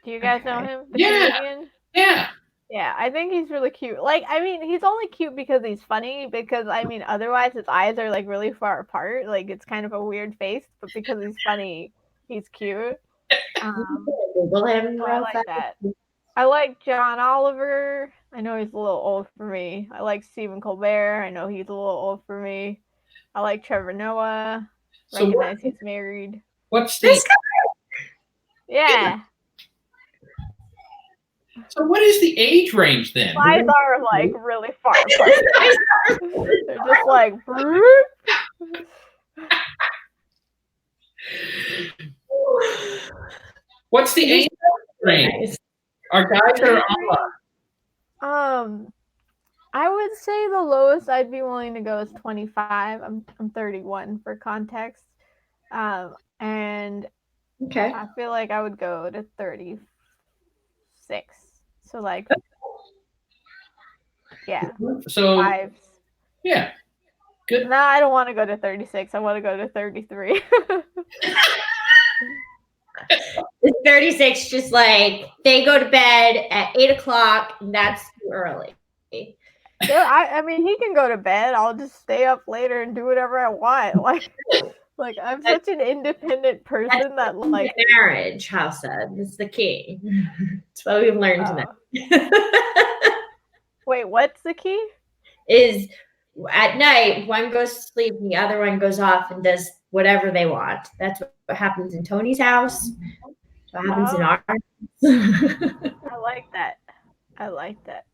Do you guys know him? The comedian? Yeah. Yeah, I think he's really cute. Like, I mean, he's only cute because he's funny, because, I mean, otherwise his eyes are, like, really far apart. Like, it's kind of a weird face, but because he's funny, he's cute. Google him. So I like that. I like John Oliver. I know he's a little old for me. I like Stephen Colbert. I know he's a little old for me. I like Trevor Noah. So Recognize he's married. What's This the? guy. Yeah. So what is the age range then? Eyes are like really far apart. They're just like. What's the age range? Are guys that are on? I would say the lowest I'd be willing to go is 25. I'm 31 for context. And Okay. I feel like I would go to 36. So like, yeah. So 5s. Yeah. Good. No, I don't want to go to 36. I want to go to 33. It's 36, just like they go to bed at 8:00, and that's too early. Yeah, I mean, he can go to bed. I'll just stay up later and do whatever I want. Like I'm such an independent person that like marriage, Hufsa. That's the key. That's what we've learned tonight. Wait, what's the key? Is at night one goes to sleep and the other one goes off and does whatever they want. That's what happens in Tony's house. What happens in ours. I like that. I like that.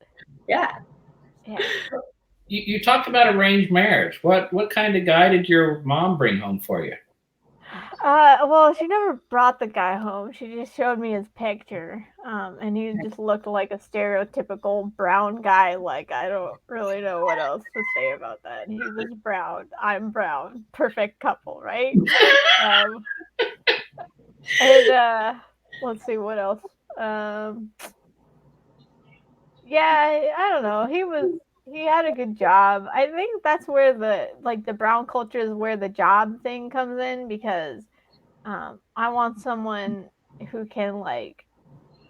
Yeah. Yeah. You talked about arranged marriage. What kind of guy did your mom bring home for you? Well, she never brought the guy home. She just showed me his picture. And he just looked like a stereotypical brown guy. Like, I don't really know what else to say about that. He was brown. I'm brown. Perfect couple, right? And let's see what else. Yeah, I don't know. He had a good job. I think that's where the brown culture is where the job thing comes in, because I want someone who can like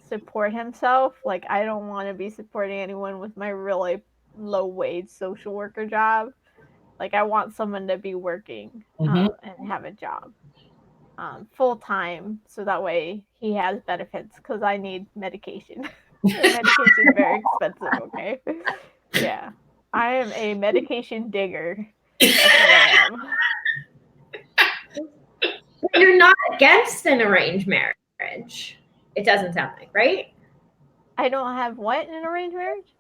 support himself. Like, I don't want to be supporting anyone with my really low wage social worker job. Like, I want someone to be working and have a job full time, so that way he has benefits, because I need medication. Medication is very expensive, okay? Yeah. I am a medication digger. That's what I am. You're not against an arranged marriage. It doesn't sound like, right? I don't have what in an arranged marriage?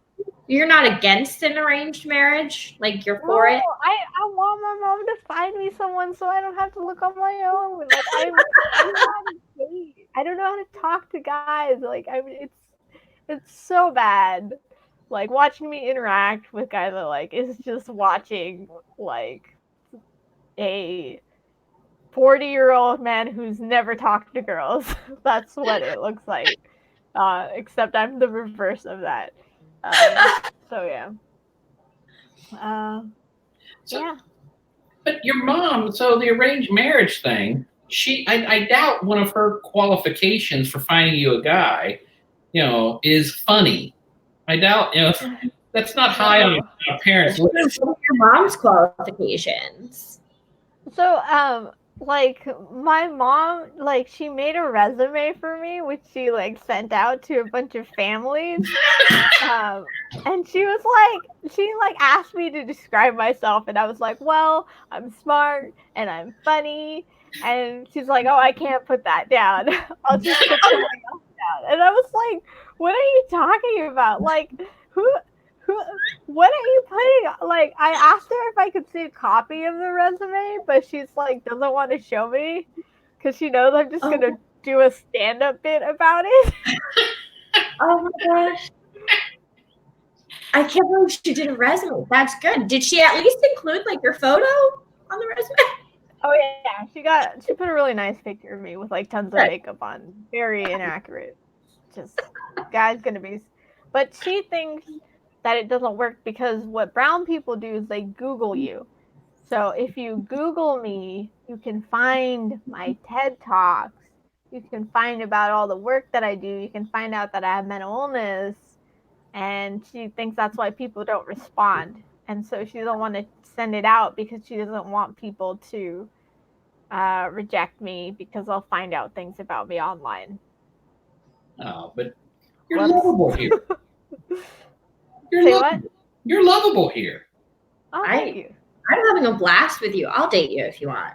You're not against an arranged marriage? Like, you're for it? I want my mom to find me someone so I don't have to look on my own. Like, I don't know how to date. I don't know how to talk to guys. Like, I mean, it's so bad. Like, watching me interact with guys that like is just watching like a 40-year-old man who's never talked to girls. That's what it looks like. Except I'm the reverse of that. So yeah. Yeah. But your mom, so the arranged marriage thing, I doubt one of her qualifications for finding you a guy, is funny. I doubt, that's not high on a parent's list. What are your mom's qualifications? So, like my mom, like she made a resume for me, which she like sent out to a bunch of families. And she asked me to describe myself, and I was like, well, I'm smart and I'm funny. And she's like, oh, I can't put that down. I'll just put something else down. And I was like, what are you talking about? Like, who, what are you putting? Like, I asked her if I could see a copy of the resume, but she's like, doesn't want to show me because she knows I'm just gonna do a stand-up bit about it. Oh my gosh. I can't believe she did a resume. That's good. Did she at least include like your photo on the resume? Oh yeah, she put a really nice picture of me with like tons of makeup on. Very inaccurate. Just guy's gonna be, but she thinks that it doesn't work because what brown people do is they Google you. So if you Google me, you can find my TED Talks. You can find about all the work that I do. You can find out that I have mental illness. And she thinks that's why people don't respond. And so she doesn't want to send it out because she doesn't want people to reject me because they'll find out things about me online. Oh, but you're lovable here. You're lovable here. Oh, thank you. I'm having a blast with you. I'll date you if you want.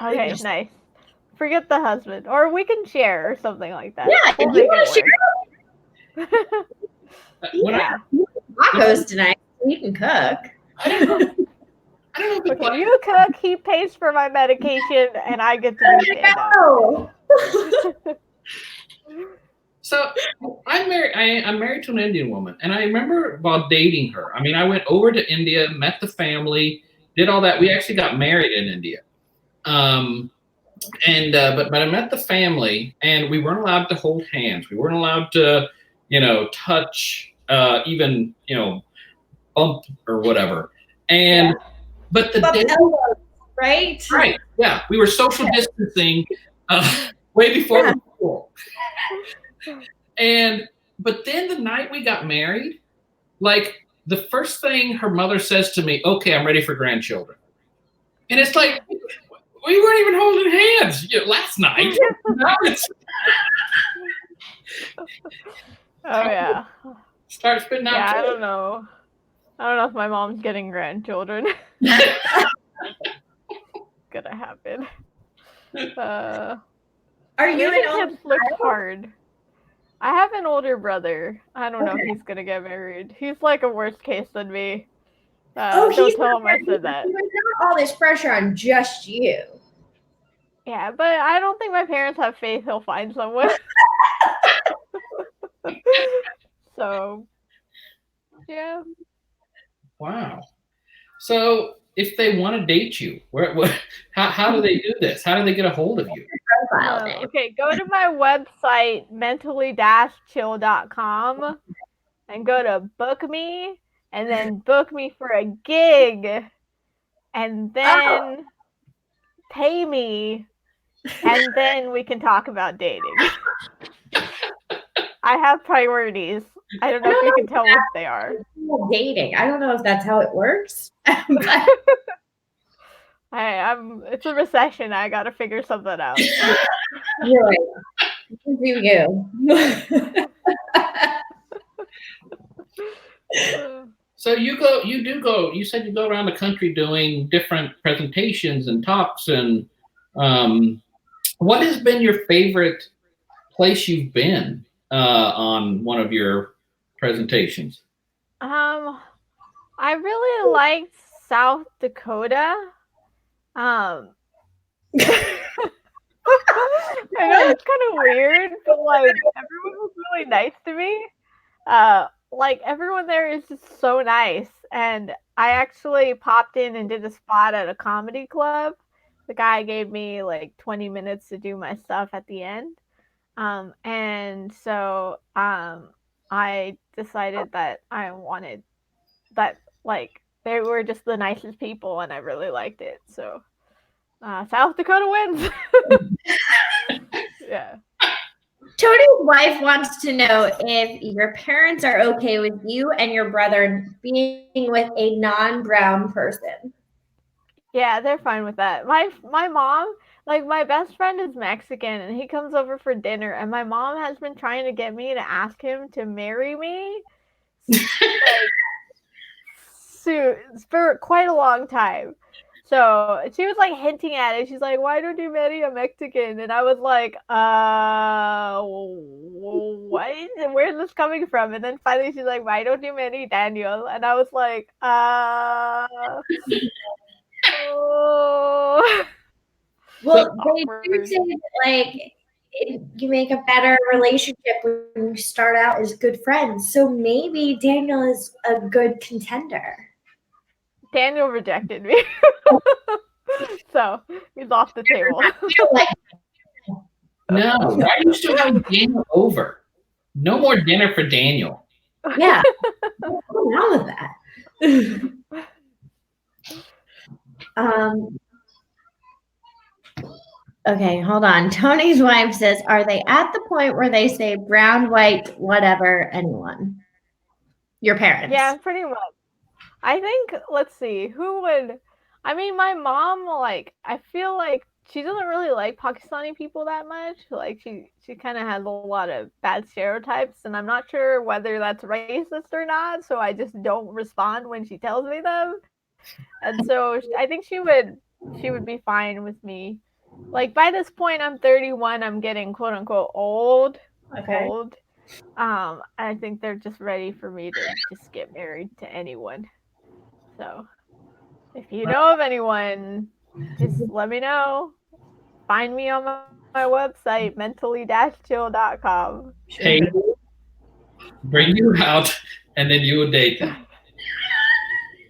Okay, nice. Forget the husband. Or we can share or something like that. Yeah, if you want to share. Tacos tonight, so you can cook. I don't know. Okay, you cook, he pays for my medication, and I get to be stand up. So I'm married to an Indian woman, and I remember while dating her. I mean, I went over to India, met the family, did all that. We actually got married in India. But I met the family, and we weren't allowed to hold hands. We weren't allowed to, touch, even, bump or whatever. And but the day, right, yeah, we were social distancing way before the school. But then the night we got married, like the first thing her mother says to me, "Okay, I'm ready for grandchildren," and it's like, we weren't even holding hands last night. Now it's yeah. Start spitting out. Yeah, I don't know if my mom's getting grandchildren. Gonna happen. Are you an older kids look hard? I have an older brother. I don't know if he's gonna get married. He's like a worse case than me. Don't tell him I said that. There's not all this pressure on just you. Yeah, but I don't think my parents have faith he'll find someone. So, yeah. Wow. So, if they want to date you, how do they do this? How do they get a hold of you? Okay, go to my website, mentally-chill.com, and go to book me, and then book me for a gig, and then pay me, and then we can talk about dating. I have priorities. I don't know if you can tell what they are. Dating. I don't know if that's how it works. It's a recession. I gotta figure something out. You're right. You. So you said you go around the country doing different presentations and talks, and what has been your favorite place you've been on one of your presentations? I really liked South Dakota. I know it's kind of weird, but like everyone was really nice to me. Like everyone there is just so nice, and I actually popped in and did a spot at a comedy club. The guy gave me like 20 minutes to do my stuff at the end. And so I decided that I wanted that, like, they were just the nicest people and I really liked it. So South Dakota wins. Yeah. Tony's wife wants to know if your parents are okay with you and your brother being with a non-brown person. Yeah, they're fine with that. My mom, like my best friend is Mexican and he comes over for dinner and my mom has been trying to get me to ask him to marry me like soon for quite a long time. So she was like hinting at it. She's like, "Why don't you marry a Mexican?" And I was like, what? And where's this coming from?" And then finally she's like, "Why don't you marry Daniel?" And I was like, oh. Well, they do Awkward. say that, like, you make a better relationship when you start out as good friends. So maybe Daniel is a good contender. Daniel rejected me. So he's off the table. Like, No, why are you still having Daniel over? No more dinner for Daniel. yeah, what's going on with that? Okay, hold on. Tony's wife says, "Are they at the point where they say brown, white, whatever, anyone?" Your parents. Yeah, pretty much. I think, let's see, who would, I mean, my mom, like, I feel like she doesn't really like Pakistani people that much. Like, she kind of has a lot of bad stereotypes, and I'm not sure whether that's racist or not, so I just don't respond when she tells me them. And so I think she would be fine with me. Like, by this point, I'm 31, I'm getting quote unquote old. Okay. Old. I think they're just ready for me to just get married to anyone. So, if you know of anyone, just let me know. Find me on my website, mentally-chill.com. Hey, bring you out, and then you would date them.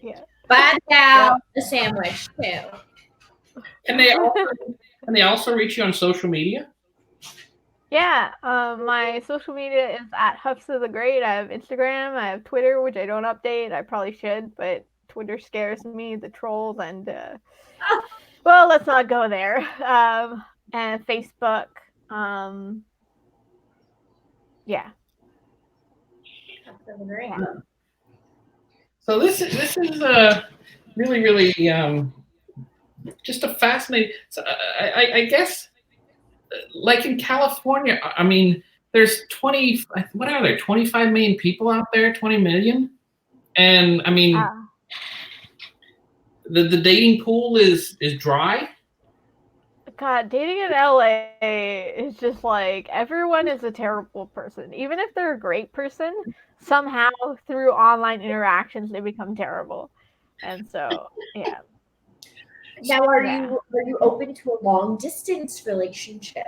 Yeah. Buy out a sandwich too. Can they also reach you on social media? Yeah, my social media is at Hufsa the Great. I have Instagram, I have Twitter, which I don't update. I probably should, but Twitter scares me, the trolls, and well, let's not go there. And Facebook. Yeah. So this is really just a fascinating. So I guess like in California, I mean, there's 20. What are there? 25 million people out there. 20 million, and I mean, the dating pool is dry. God, dating in LA is just like everyone is a terrible person. Even if they're a great person, somehow through online interactions they become terrible. And so, yeah. Now, are you open to a long distance relationship?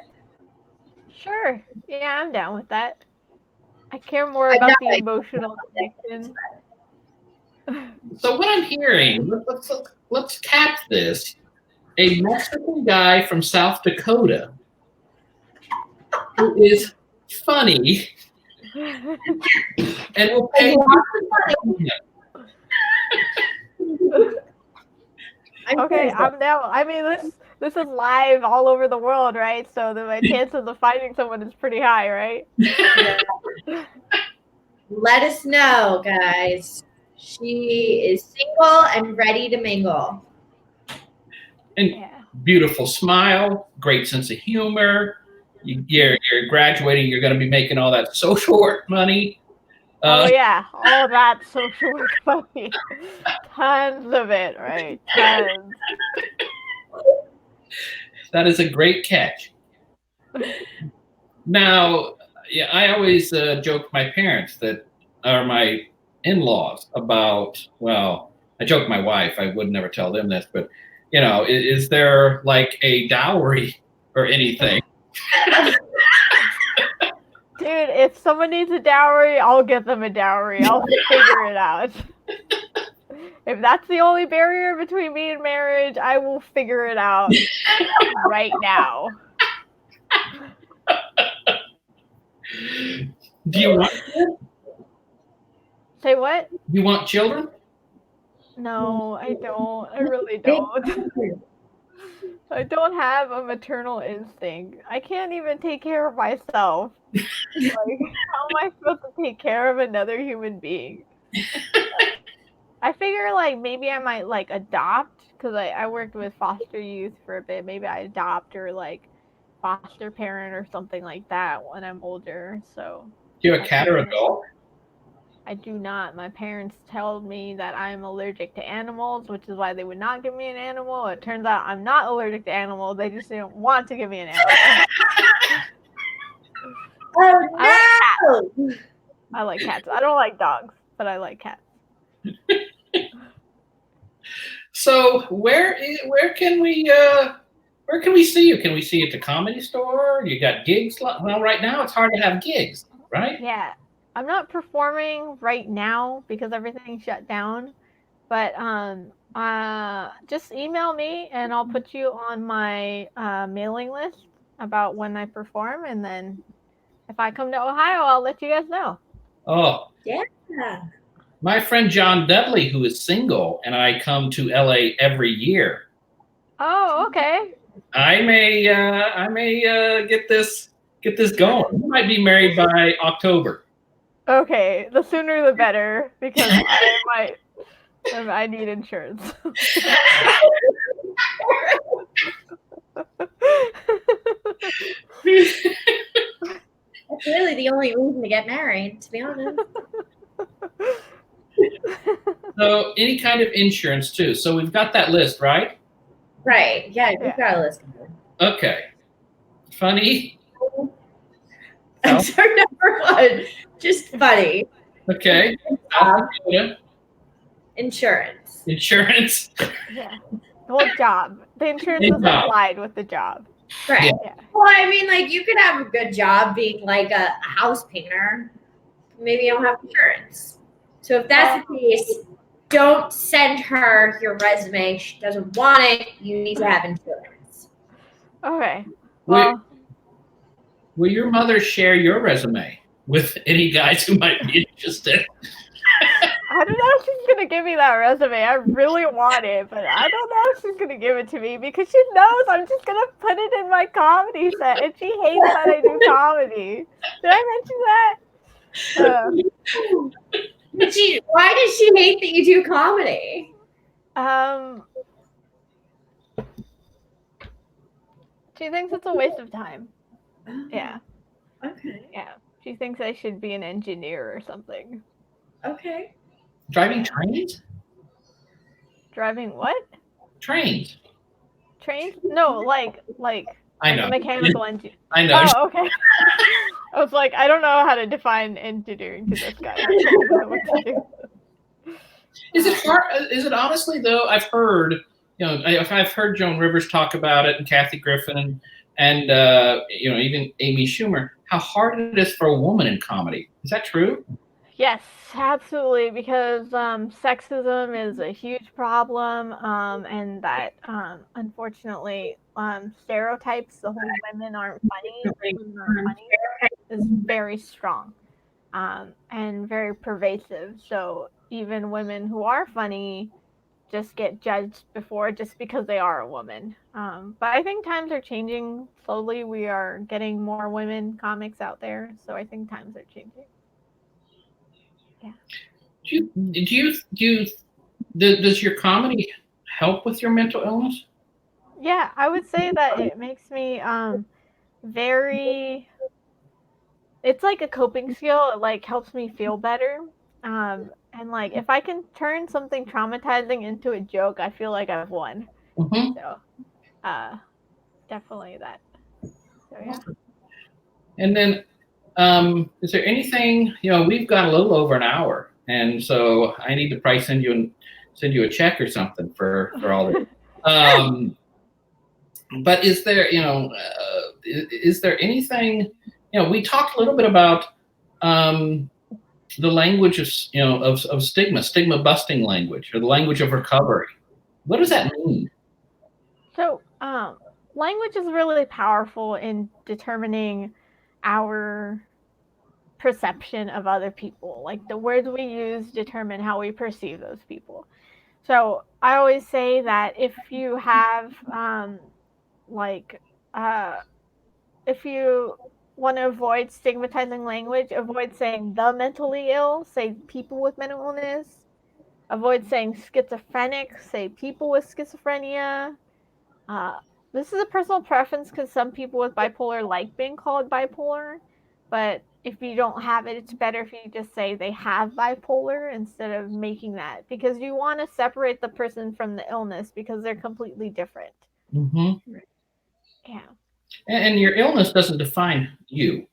Sure. Yeah, I'm down with that. I care more about the emotional connection. So what I'm hearing, let's cap this. A Mexican guy from South Dakota who is funny and will pay Okay, I'm down. I mean, this is live all over the world, right? So my chances of finding someone is pretty high, right? Let us know, guys. She is single and ready to mingle. And beautiful smile, great sense of humor. You're graduating. You're going to be making all that social work money. Oh yeah, all that social work money, tons of it, right? Tons. That is a great catch. Now, yeah, I always joke my parents that are my in-laws about. Well, I joke my wife. I would never tell them this, but you know, is there like a dowry or anything? Dude, if someone needs a dowry, I'll give them a dowry. I'll figure it out. If that's the only barrier between me and marriage, I will figure it out right now. Do you want? Say what? You want children? No, I don't. I really don't. I don't have a maternal instinct. I can't even take care of myself. Like, how am I supposed to take care of another human being? I figure like maybe I might like adopt because I worked with foster youth for a bit. Maybe I adopt or like foster parent or something like that when I'm older. So Do you have a cat or a dog? I do not. My parents told me that I'm allergic to animals, which is why they would not give me an animal. It turns out I'm not allergic to animals. They just didn't want to give me an animal. Oh no! I like cats. I don't like dogs, but I like cats. So where can we see you? Can we see you at the Comedy Store? You got gigs? Well, right now it's hard to have gigs, right? Yeah. I'm not performing right now because everything's shut down. But just email me and I'll put you on my mailing list about when I perform, and then if I come to Ohio, I'll let you guys know. Oh, yeah. My friend John Dudley, who is single, and I come to LA every year. Oh, okay. I may get this going. We might be married by October. Okay, the sooner the better because I need insurance. That's really the only reason to get married, to be honest. So any kind of insurance too. So we've got that list, right? Right. Yeah, you've got a list. Okay. Funny. Answer number one. Just funny. Okay. Insurance. Insurance. Yeah. Well, job. The insurance is applied with the job. Right. Yeah. Well, I mean, like, you could have a good job being like a house painter. Maybe you don't have insurance. So if that's the case, don't send her your resume. She doesn't want it. You need to have insurance. Okay. Well, will your mother share your resume with any guys who might be interested? I don't know if she's going to give me that resume. I really want it, but I don't know if she's going to give it to me because she knows I'm just going to put it in my comedy set, and she hates that I do comedy. Did I mention that? Why does she hate that you do comedy? She thinks it's a waste of time. Yeah. Okay. Yeah. She thinks I should be an engineer or something. Okay. Driving trains? Driving what? Trains. Trains? No, like I know. A mechanical engineer. I know. Oh, okay. I was like, I don't know how to define engineering to this guy. I don't know what to do. Is it hard? Is it honestly though? I've heard, I've heard Joan Rivers talk about it, and Kathy Griffin, and even Amy Schumer. How hard it is for a woman in comedy. Is that true? Yes, absolutely. Because sexism is a huge problem, and that unfortunately stereotypes the whole women aren't funny is very strong and very pervasive. So even women who are funny just get judged just because they are a woman. But I think times are changing slowly. We are getting more women comics out there, so I think times are changing. Yeah. Does your comedy help with your mental illness? Yeah, I would say that it makes me it's like a coping skill. It like helps me feel better. And like if I can turn something traumatizing into a joke, I feel like I've won. Mm-hmm. So definitely that. So yeah. And then is there anything, we've got a little over an hour, and so I need to probably send you a check or something for all this. But is there anything, we talked a little bit about the language of stigma busting language, or the language of recovery. What does that mean? So language is really powerful in determining our perception of other people. Like the words we use determine how we perceive those people. So I always say that if you have if you want to avoid stigmatizing language, avoid saying the mentally ill, say people with mental illness. avoid saying schizophrenic, say people with schizophrenia. This is a personal preference because some people with bipolar like being called bipolar, but if you don't have it, it's better if you just say they have bipolar instead of making that, because you want to separate the person from the illness because they're completely different. Mm-hmm. Yeah. And your illness doesn't define you.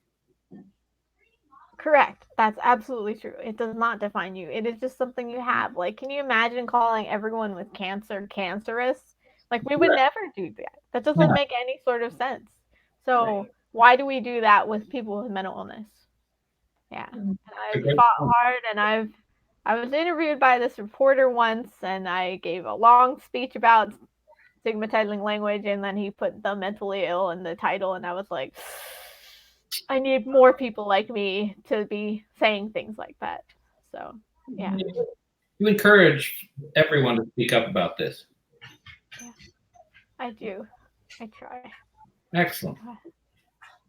Correct. That's absolutely true. It does not define you. It is just something you have. Like, can you imagine calling everyone with cancer cancerous? Like, we would never do that. That doesn't make any sort of sense. So why do we do that with people with mental illness? Yeah. And I've fought hard, and I was interviewed by this reporter once, and I gave a long speech about stigmatizing language, and then he put the mentally ill in the title, and I was like, I need more people like me to be saying things like that. So, yeah. You encourage everyone to speak up about this. Yeah, I do. I try. Excellent.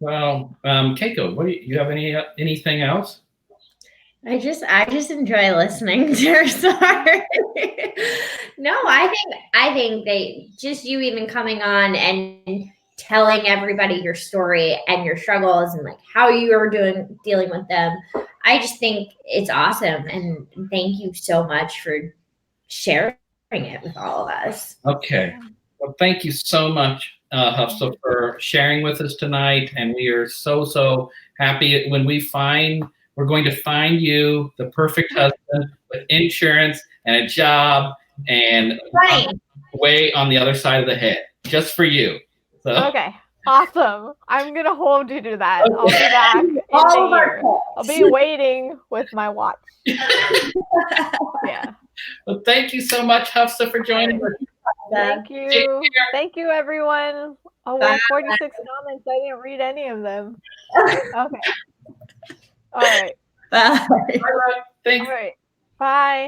Well, Keiko, what do you have anything else? I just enjoy listening to her story. No, I think they just you even coming on and telling everybody your story and your struggles and like how you are dealing with them. I just think it's awesome, and thank you so much for sharing it with all of us. Okay. Well, thank you so much, Hufsa, for sharing with us tonight. And we are so happy when we're going to find you the perfect husband with insurance and a job and way on the other side of the head, just for you. So. Okay. Awesome. I'm going to hold you to that. Okay. I'll be back in a year. I'll be waiting with my watch. Yeah. Well, thank you so much, Hufsa, for joining us. Thank you. Thank you, everyone. Oh, well, 46 comments. I didn't read any of them. Okay. All right. Bye. Thanks. All right. Bye.